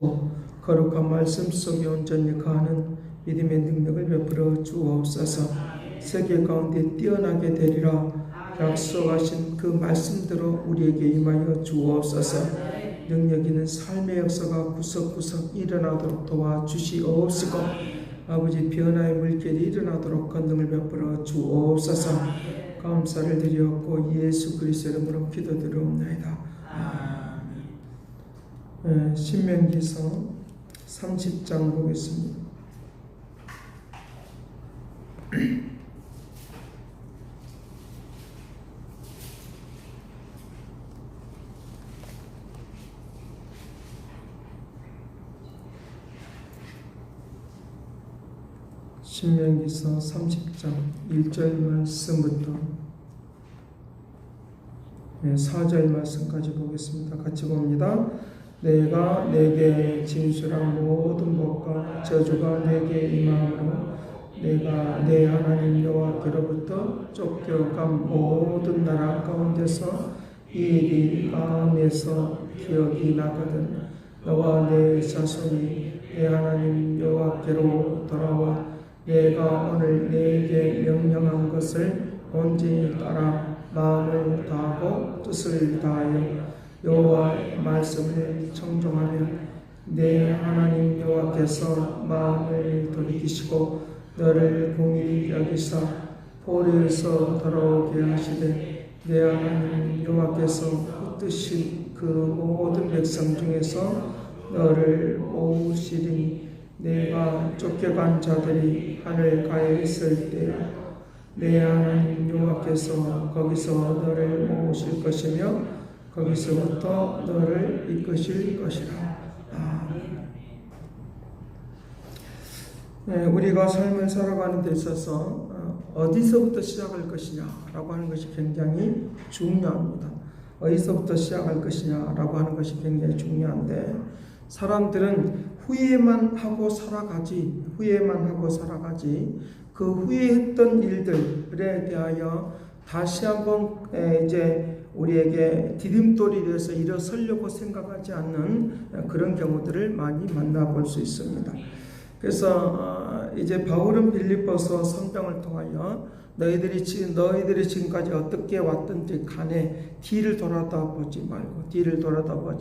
거룩한 말씀 속에 온전히 거하는 믿음의 능력을 베풀어 주옵소서. 세계 가운데 뛰어나게 되리라 약속하신 그 말씀대로 우리에게 임하여 주옵소서. 능력 있는 삶의 역사가 구석구석 일어나도록 도와주시옵시고, 아버지 변화의 물결이 일어나도록 권능을 베풀어 주옵소서. 감사를 드리옵고 예수 그리스도의 이름으로 기도드리옵나이다. 아멘. 신명기서 30장 보겠습니다. 신명기서 30장 1절 말씀부터 4절 말씀까지 보겠습니다. 같이 봅니다. 내가 내게 진술한 모든 법과 저주가 내게 임함으로 내가 내 하나님 여호와께로부터 쫓겨간 모든 나라 가운데서 이 일이 마음에서 기억이 나거든 너와 내 자손이 내 하나님 여호와께로 돌아와 내가 오늘 내게 명령한 것을 온전히 따라 마음을 다하고 뜻을 다하여 여호와의 말씀을 청종하면 내 하나님 여호와께서 마음을 돌이키시고 너를 긍휼히 여기사 포로에서 돌아오게 하시되 내 하나님 여호와께서 붙드신 그 모든 백성 중에서 너를 모으시리니 내가 쫓겨간 자들이 하늘 가에 있을 때 내 하나님 여호와께서 거기서 너를 모으실 것이며 거기서부터 너를 이끄실 것이라. 우리가 삶을 살아가는 데 있어서 어디서부터 시작할 것이냐라고 하는 것이 굉장히 중요합니다. 어디서부터 시작할 것이냐라고 하는 것이 굉장히 중요한데, 사람들은 후회만 하고 살아가지 그 후에 했던 일들에 대하여 다시 한번 이제 우리에게 디딤돌이 되어서 일어서려고 생각하지 않는 그런 경우들을 많이 만나볼 수 있습니다. 그래서 이제 바울은 빌립보서 성경을 통하여 너희들이 지금까지 어떻게 왔든지 간에 뒤를 돌아다 보지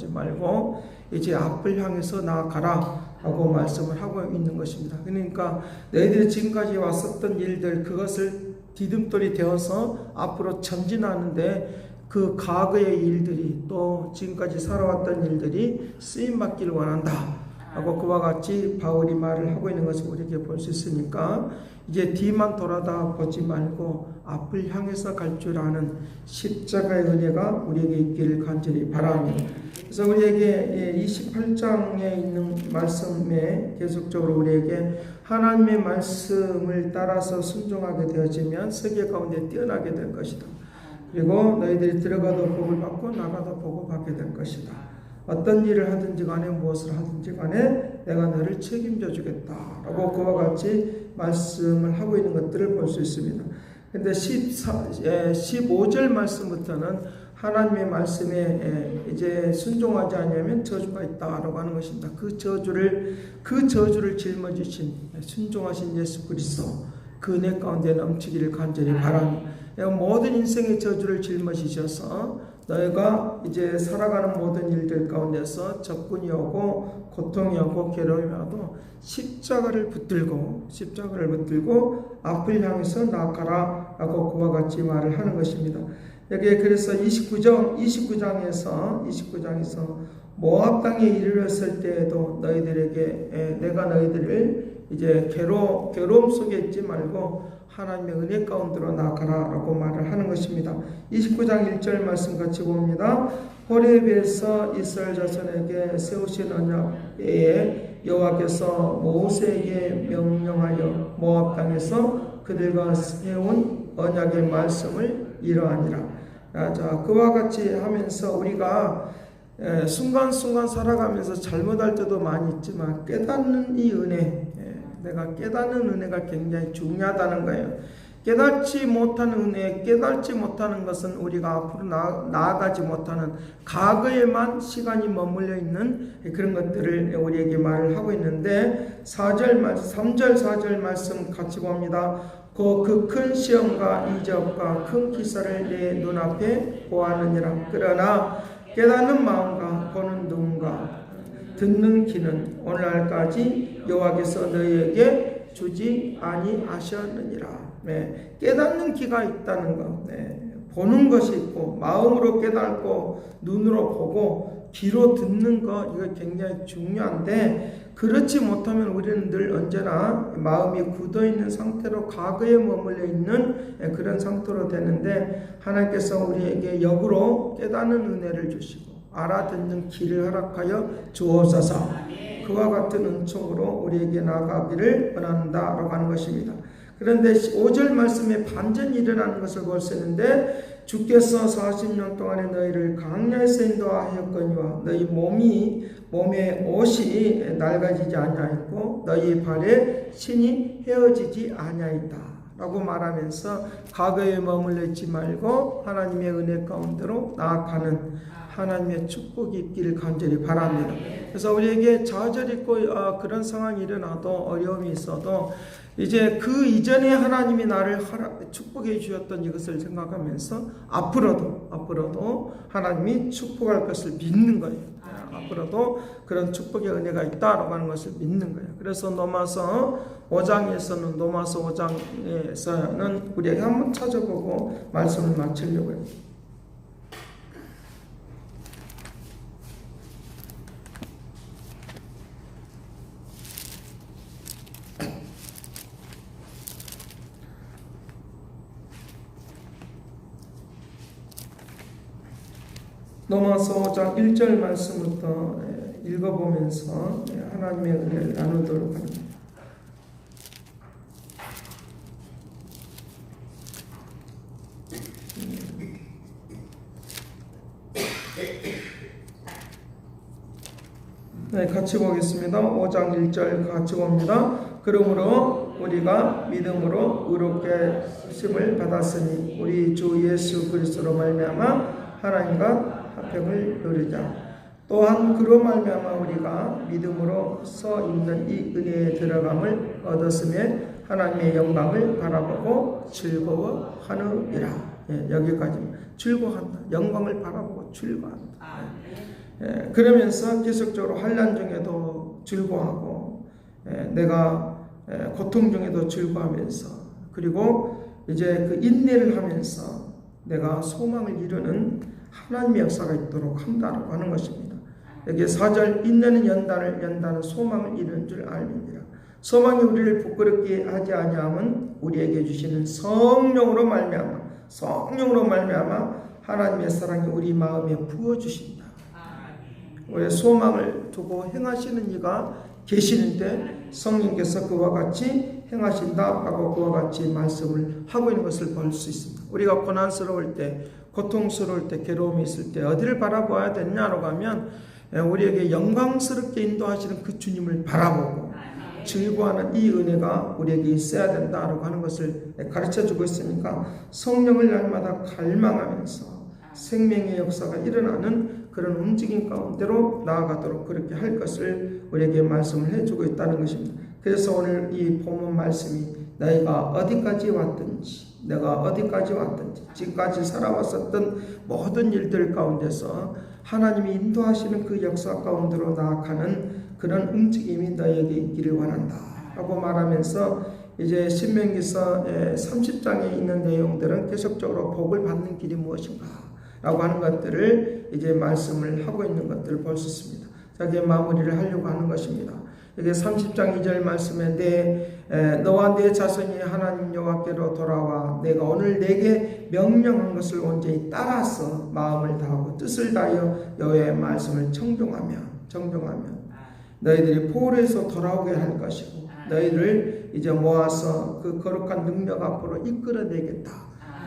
말고 이제 앞을 향해서 나아가라 하고 말씀을 하고 있는 것입니다. 그러니까 너희들이 지금까지 왔었던 일들, 그것을 디딤돌이 되어서 앞으로 전진하는데 그 과거의 일들이 또 지금까지 살아왔던 일들이 쓰임받기를 원한다 하고 그와 같이 바울이 말을 하고 있는 것을 우리에게 볼 수 있으니까 이제 뒤만 돌아다 보지 말고 앞을 향해서 갈 줄 아는 십자가의 은혜가 우리에게 있기를 간절히 바랍니다. 그래서 우리에게 28장에 있는 말씀에 계속적으로 우리에게 하나님의 말씀을 따라서 순종하게 되어지면 세계 가운데 뛰어나게 될 것이다. 그리고 너희들이 들어가도 복을 받고 나가도 복을 받게 될 것이다. 어떤 일을 하든지 간에 무엇을 하든지 간에 내가 너를 책임져 주겠다 라고 그와 같이 말씀을 하고 있는 것들을 볼 수 있습니다. 근데 15절 말씀부터는 하나님의 말씀에 이제 순종하지 않으면 저주가 있다라고 하는 것입니다. 그 저주를 짊어지신 순종하신 예수 그리스도 그 은혜 가운데 넘치기를 간절히 바랍니다. 모든 인생의 저주를 짊어지셔서 너희가 이제 살아가는 모든 일들 가운데서 적군이 오고 고통이 오고 괴로움이 와도 십자가를 붙들고 앞을 향해서 나아가라 라고 그와 같이 말을 하는 것입니다. 여기에 그래서 29장에서 모압 땅에 이르렀을 때에도 너희들에게 내가 너희들을 이제 괴로움 속에 있지 말고 하나님의 은혜 가운데로 나아가라 라고 말을 하는 것입니다. 29장 1절 말씀 같이 봅니다. 호렙에서 이스라엘 자손에게 세우신 언약에 여호와께서 모세에게 명령하여 모압 땅에서 그들과 세운 언약의 말씀을 이러하니라. 자, 그와 같이 하면서 우리가 순간순간 살아가면서 잘못할 때도 많이 있지만 깨닫는 이 은혜, 내가 깨닫는 은혜가 굉장히 중요하다는 거예요. 깨닫지 못하는 은혜, 깨닫지 못하는 것은 우리가 앞으로 나아가지 못하는 과거에만 시간이 머물러 있는 그런 것들을 우리에게 말을 하고 있는데 3절 4절 말씀 같이 봅니다. 그 큰 시험과 이적과 큰 기사를 내 눈앞에 보았느니라. 그러나 깨닫는 마음과 보는 눈과 듣는 귀는 오늘날까지 여호와께서 너희에게 주지 아니하셨느니라. 네, 깨닫는 귀가 있다는 것, 네, 보는 것이 있고 마음으로 깨닫고 눈으로 보고 귀로 듣는 것, 이거 굉장히 중요한데 그렇지 못하면 우리는 늘 언제나 마음이 굳어있는 상태로 과거에 머물러 있는 그런 상태로 되는데 하나님께서 우리에게 역으로 깨닫는 은혜를 주시고 알아듣는 길을 허락하여 주옵소서. 그와 같은 은총으로 우리에게 나아가기를 원한다라고 하는 것입니다. 그런데 5절 말씀에 반전이 일어나는 것을 볼 수 있는데 주께서 40년 동안에 너희를 광야에서 인도하였거니와 너희 몸의 옷이 낡아지지 아니하였고 너희 발에 신이 헤어지지 아니하였다 라고 말하면서 과거에 머물러 있지 말고 하나님의 은혜 가운데로 나아가는 하나님의 축복이 있기를 간절히 바랍니다. 그래서 우리에게 좌절 있고 그런 상황이 일어나도 어려움이 있어도 이제 그 이전에 하나님이 나를 축복해 주셨던 이것을 생각하면서 앞으로도 하나님이 축복할 것을 믿는 거예요. 앞으로도 그런 축복의 은혜가 있다라고 하는 것을 믿는 거예요. 그래서 로마서 5장에서는 우리에게 한번 찾아보고 말씀을 마치려고 해요. 로마서 5장 1절 말씀부터 읽어보면서 하나님의 은혜를 나누도록 합니다. 네, 같이 보겠습니다. 5장 1절 같이 봅니다. 그러므로 우리가 믿음으로 의롭게 하심을 받았으니 우리 주 예수 그리스도로 말미암아 하나님과 화평을 누리자. 또한 그로 말미암아 우리가 믿음으로 서 있는 이 은혜에 들어감을 얻었음에 하나님의 영광을 바라보고 즐거워하느니라. 여기까지 즐거워한다. 영광을 바라보고 즐거워한다. 그러면서 계속적으로 환난 중에도 즐거워하고 내가 고통 중에도 즐거워하면서 그리고 이제 그 인내를 하면서 내가 소망을 이루는 하나님의 역사가 있도록 한다라고 하는 것입니다. 여기 4절 인내는 연단은 소망을 이루는 줄 알미니라. 소망이 우리를 부끄럽게 하지 아니함은 우리에게 주시는 성령으로 말미암아 하나님의 사랑이 우리 마음에 부어주신다. 우리의 소망을 두고 행하시는 이가 계시는데 성령께서 그와 같이 행하신다라고 그와 같이 말씀을 하고 있는 것을 볼 수 있습니다. 우리가 고난스러울 때, 고통스러울 때, 괴로움이 있을 때 어디를 바라봐야 되냐라고 하면 우리에게 영광스럽게 인도하시는 그 주님을 바라보고 즐거워하는 이 은혜가 우리에게 있어야 된다라고 하는 것을 가르쳐주고 있으니까 성령을 날마다 갈망하면서 생명의 역사가 일어나는 그런 움직임 가운데로 나아가도록 그렇게 할 것을 우리에게 말씀을 해주고 있다는 것입니다. 그래서 오늘 이 본문 말씀이 너희가 어디까지 왔든지 지금까지 살아왔었던 모든 일들 가운데서 하나님이 인도하시는 그 역사 가운데로 나아가는 그런 움직임이 너희에게 있기를 원한다 라고 말하면서 이제 신명기서 30장에 있는 내용들은 계속적으로 복을 받는 길이 무엇인가 라고 하는 것들을 이제 말씀을 하고 있는 것들을 볼 수 있습니다. 자기의 마무리를 하려고 하는 것입니다. 이게 30장 2절 말씀에 너와 내 자손이 하나님 여호와께로 돌아와 내가 오늘 내게 명령한 것을 온전히 따라서 마음을 다하고 뜻을 다하여 여호와의 말씀을 청종하며 너희들이 포로에서 돌아오게 할 것이고 너희를 이제 모아서 그 거룩한 능력 앞으로 이끌어내겠다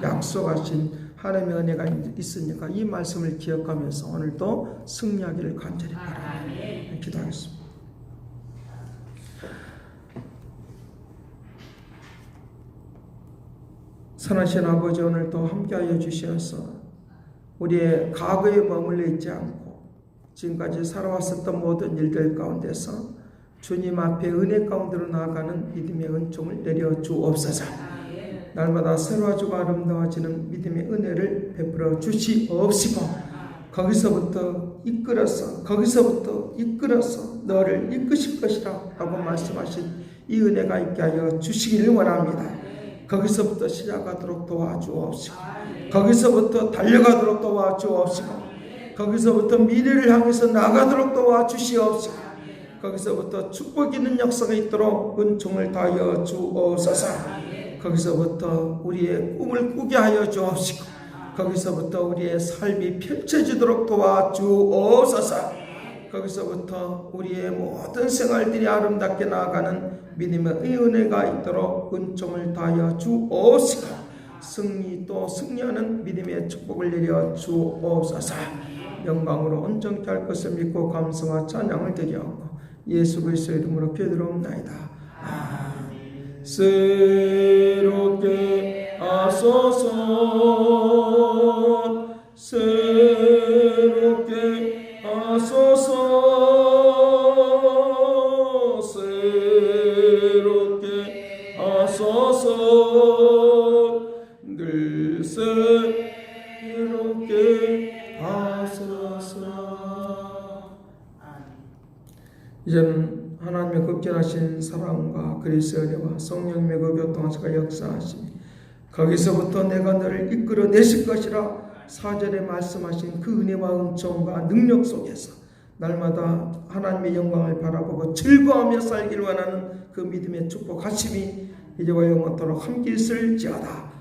약속하신 하나님의 은혜가 있으니까 이 말씀을 기억하면서 오늘도 승리하기를 간절히 바랍니다. 기도하겠습니다. 선하신 아버지, 오늘도 함께하여 주시어서 우리의 과거에 머물러 있지 않고 지금까지 살아왔었던 모든 일들 가운데서 주님 앞에 은혜 가운데로 나아가는 믿음의 은총을 내려 주옵소서. 날마다 새로워지고 아름다워지는 믿음의 은혜를 베풀어 주시옵시고, 거기서부터 이끌어서 너를 이끄실 것이라 라고 말씀하신 이 은혜가 있게 하여 주시기를 원합니다. 거기서부터 시작하도록 도와주옵시고, 거기서부터 달려가도록 도와주옵시고, 거기서부터 미래를 향해서 나가도록 도와주시옵시고, 거기서부터 축복 있는 역사가 있도록 은총을 다하여 주옵소서. 거기서부터 우리의 꿈을 꾸게 하여 주옵시고, 거기서부터 우리의 삶이 펼쳐지도록 도와주옵소서. 거기서부터 우리의 모든 생활들이 아름답게 나아가는 믿음의 은혜가 있도록 은총을 다하여 주옵시고, 승리 또 승리하는 믿음의 축복을 내려 주옵소서. 영광으로 온전케 할 것을 믿고 감사와 찬양을 드리옵고 예수 그리스도의 이름으로 기도드리옵나이다. 아멘. 새롭게 하소서, 새롭게 하소서, 새롭게 하소서, 늘 새롭게 하소서. 이제는 하나님의 극진하신 사랑과 그리스도의 은혜와 성령님의 그 교통하시고 역사하시니 거기서부터 내가 너를 이끌어내실 것이라 4절에 말씀하신 그 은혜와 은총과 능력 속에서 날마다 하나님의 영광을 바라보고 즐거워하며 살기를 원하는 그 믿음의 축복하심이 이제와 영원토록 함께 있을지어다.